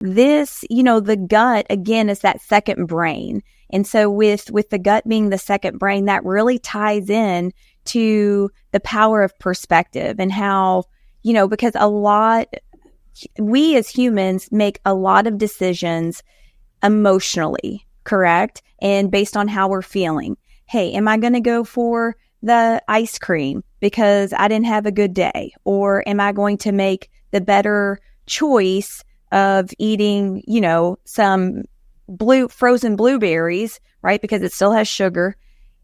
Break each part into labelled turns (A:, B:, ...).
A: the gut, again, is that second brain. And so with the gut being the second brain, that really ties in to the power of perspective and how, because we as humans make a lot of decisions emotionally, correct? And based on how we're feeling. Hey, am I going to go for the ice cream because I didn't have a good day? Or am I going to make the better choice of eating, some frozen blueberries, right? Because it still has sugar,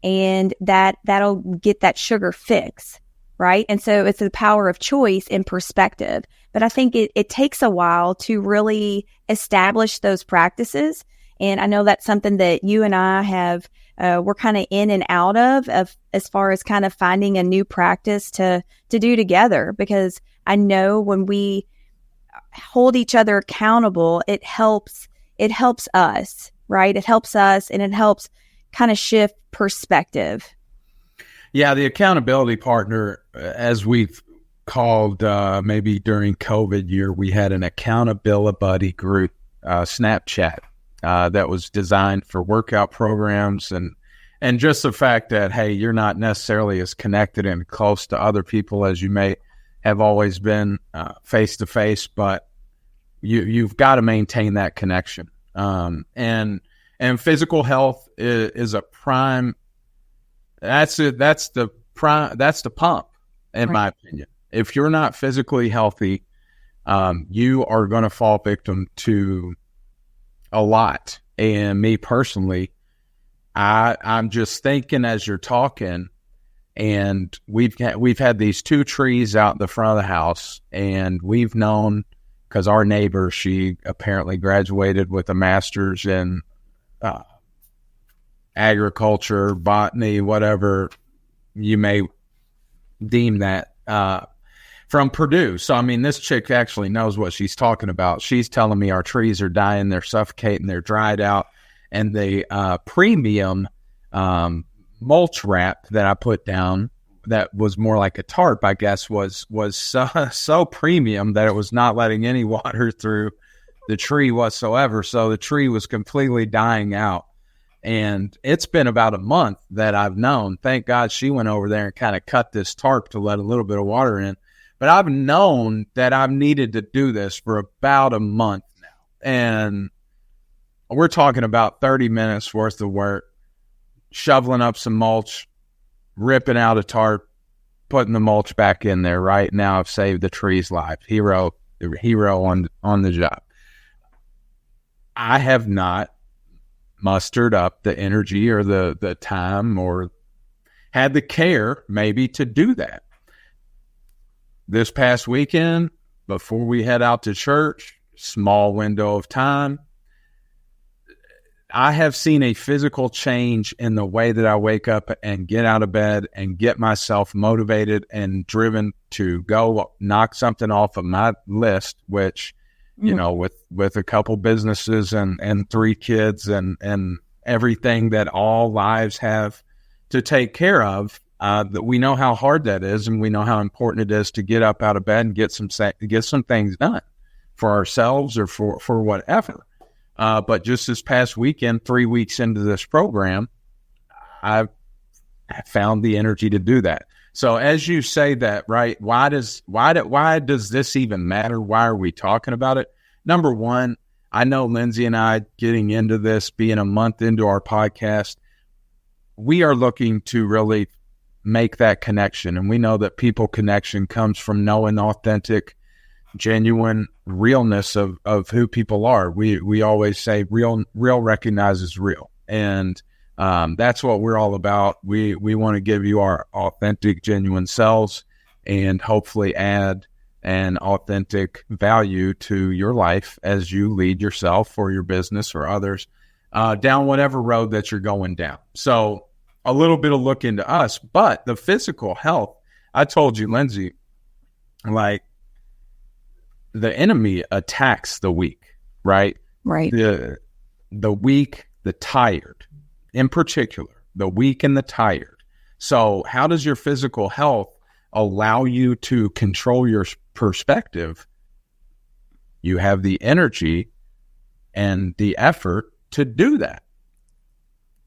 A: and that'll get that sugar fix, right? And so it's the power of choice and perspective. But I think it takes a while to really establish those practices. And I know that's something that you and I have, we're kind of in and out of as far as kind of finding a new practice to do together. Because I know when we hold each other accountable, it helps us, right? It helps us, and it helps kind of shift perspective.
B: Yeah, the accountability partner, as we've called maybe during COVID year, we had an accountability buddy group, Snapchat, that was designed for workout programs and just the fact that, hey, you're not necessarily as connected and close to other people as you may have always been face to face, but you've got to maintain that connection. And physical health is a prime. That's the pump, in my opinion. If you're not physically healthy, you are going to fall victim to a lot. And me personally, I'm just thinking as you're talking, and we've had these two trees out in the front of the house, and we've known, because our neighbor, she apparently graduated with a master's in agriculture, botany, whatever you may deem that, from Purdue. So, I mean, this chick actually knows what she's talking about. She's telling me our trees are dying, they're suffocating, they're dried out, and the premium mulch wrap that I put down that was more like a tarp, I guess, was so premium that it was not letting any water through the tree whatsoever. So the tree was completely dying out. And it's been about a month that I've known. Thank God she went over there and kind of cut this tarp to let a little bit of water in. But I've known that I've needed to do this for about a month now. And we're talking about 30 minutes worth of work, shoveling up some mulch, ripping out a tarp, putting the mulch back in there. Right now, I've saved the tree's life. Hero on the job. I have not mustered up the energy or the time or had the care maybe to do that. This past weekend, before we head out to church, small window of time, I have seen a physical change in the way that I wake up and get out of bed and get myself motivated and driven to go knock something off of my list, which, you know, with a couple businesses and 3 kids and everything that all lives have to take care of, that we know how hard that is, and we know how important it is to get up out of bed and get some things done for ourselves or for whatever. But just this past weekend, 3 weeks into this program, I've found the energy to do that. So as you say that, right, why does this even matter? Why are we talking about it? Number one, I know Lindsay and I, getting into this, being a month into our podcast, we are looking to really make that connection. And we know that people connection comes from knowing authentic, genuine realness of who people are. We always say real recognizes real. And that's what we're all about. We want to give you our authentic, genuine selves and hopefully add an authentic value to your life as you lead yourself or your business or others down whatever road that you're going down. So a little bit of look into us, but the physical health, I told you, Lindsay, like, the enemy attacks the weak, right?
A: Right.
B: The weak, the tired, in particular, the weak and the tired. So how does your physical health allow you to control your perspective? You have the energy and the effort to do that.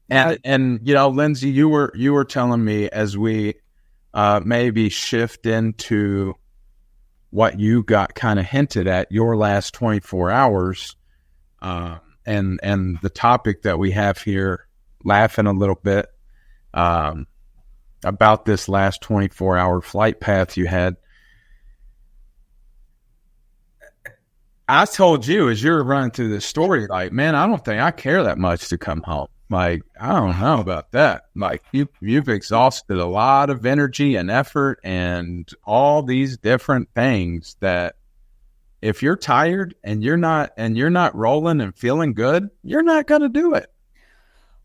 B: And Lindsay, you were telling me as we maybe shift into what you got kind of hinted at your last 24 hours, and the topic that we have here, laughing a little bit about this last 24-hour flight path you had. I told you as you were running through this story, like, man, I don't think I care that much to come home. Like, I don't know about that. Like, you've exhausted a lot of energy and effort and all these different things that if you're tired and you're not rolling and feeling good, you're not going to do it.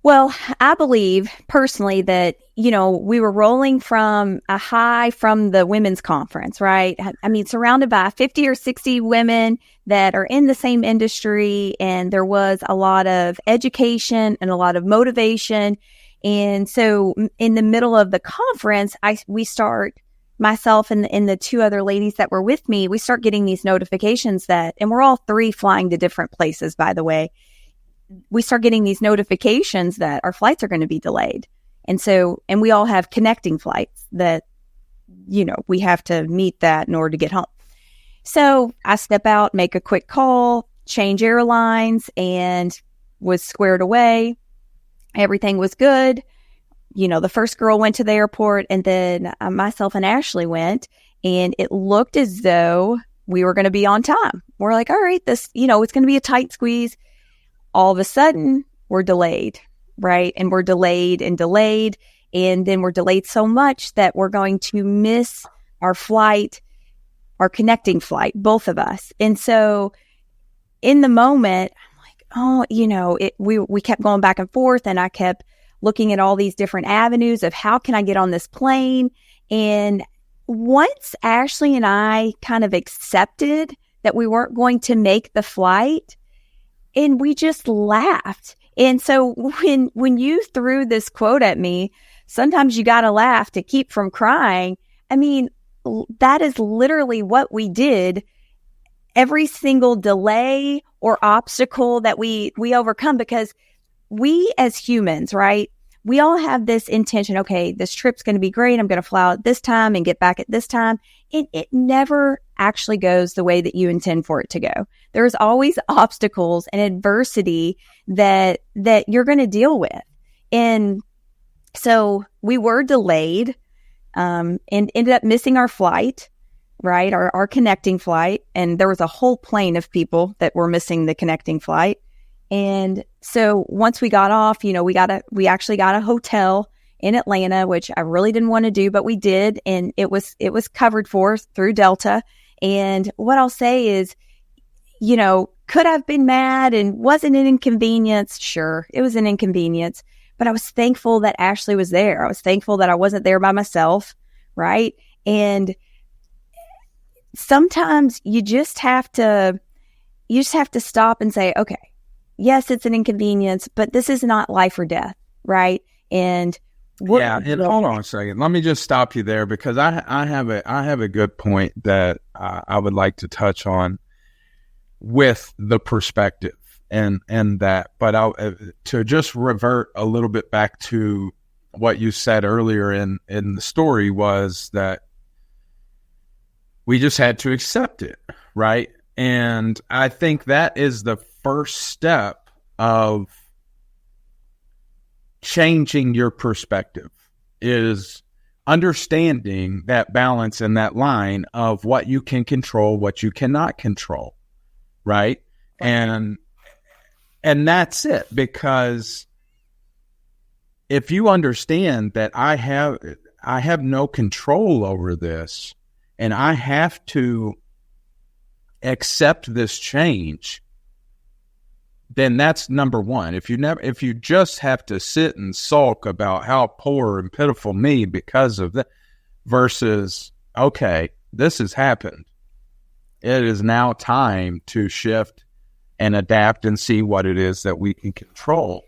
A: Well, I believe personally that, we were rolling from a high from the women's conference, right? I mean, surrounded by 50 or 60 women that are in the same industry. And there was a lot of education and a lot of motivation. And so in the middle of the conference, myself and the two other ladies that were with me, we start getting these notifications and we're all three flying to different places, by the way. We start getting these notifications that our flights are going to be delayed. And we all have connecting flights that, we have to meet that in order to get home. So I step out, make a quick call, change airlines, and was squared away. Everything was good. The first girl went to the airport, and then myself and Ashley went, and it looked as though we were going to be on time. We're like, all right, this, it's going to be a tight squeeze. All of a sudden, we're delayed, right? And we're delayed. And then we're delayed so much that we're going to miss our flight, our connecting flight, both of us. And so in the moment, I'm like, we kept going back and forth, and I kept looking at all these different avenues of how can I get on this plane? And once Ashley and I kind of accepted that we weren't going to make the flight, and we just laughed. And so when you threw this quote at me, sometimes you got to laugh to keep from crying. I mean, that is literally what we did. Every single delay or obstacle that we overcome, because we as humans, right? We all have this intention. Okay, this trip's going to be great. I'm going to fly out at this time and get back at this time. And it never actually goes the way that you intend for it to go. There's always obstacles and adversity that you're going to deal with. And so we were delayed, and ended up missing our flight, right? Our connecting flight. And there was a whole plane of people that were missing the connecting flight. And so once we got off, we actually got a hotel in Atlanta, which I really didn't want to do, but we did. And it was covered for us through Delta. And what I'll say is, could I've been mad and wasn't an inconvenience? Sure, it was an inconvenience, but I was thankful that Ashley was there. I was thankful that I wasn't there by myself, right? And sometimes you just have to stop and say, okay, yes, it's an inconvenience, but this is not life or death, right? And
B: hold on a second. Let me just stop you there, because I have a good point that I would like to touch on with the perspective and that. But to just revert a little bit back to what you said earlier in the story, was that we just had to accept it, right? And I think that is the first step of changing your perspective, is understanding that balance and that line of what you can control, what you cannot control, right? And that's it, because if you understand that I have no control over this, and I have to accept this change, then that's number one. If you just have to sit and sulk about how poor and pitiful me because of that, versus, okay, this has happened. It is now time to shift and adapt and see what it is that we can control.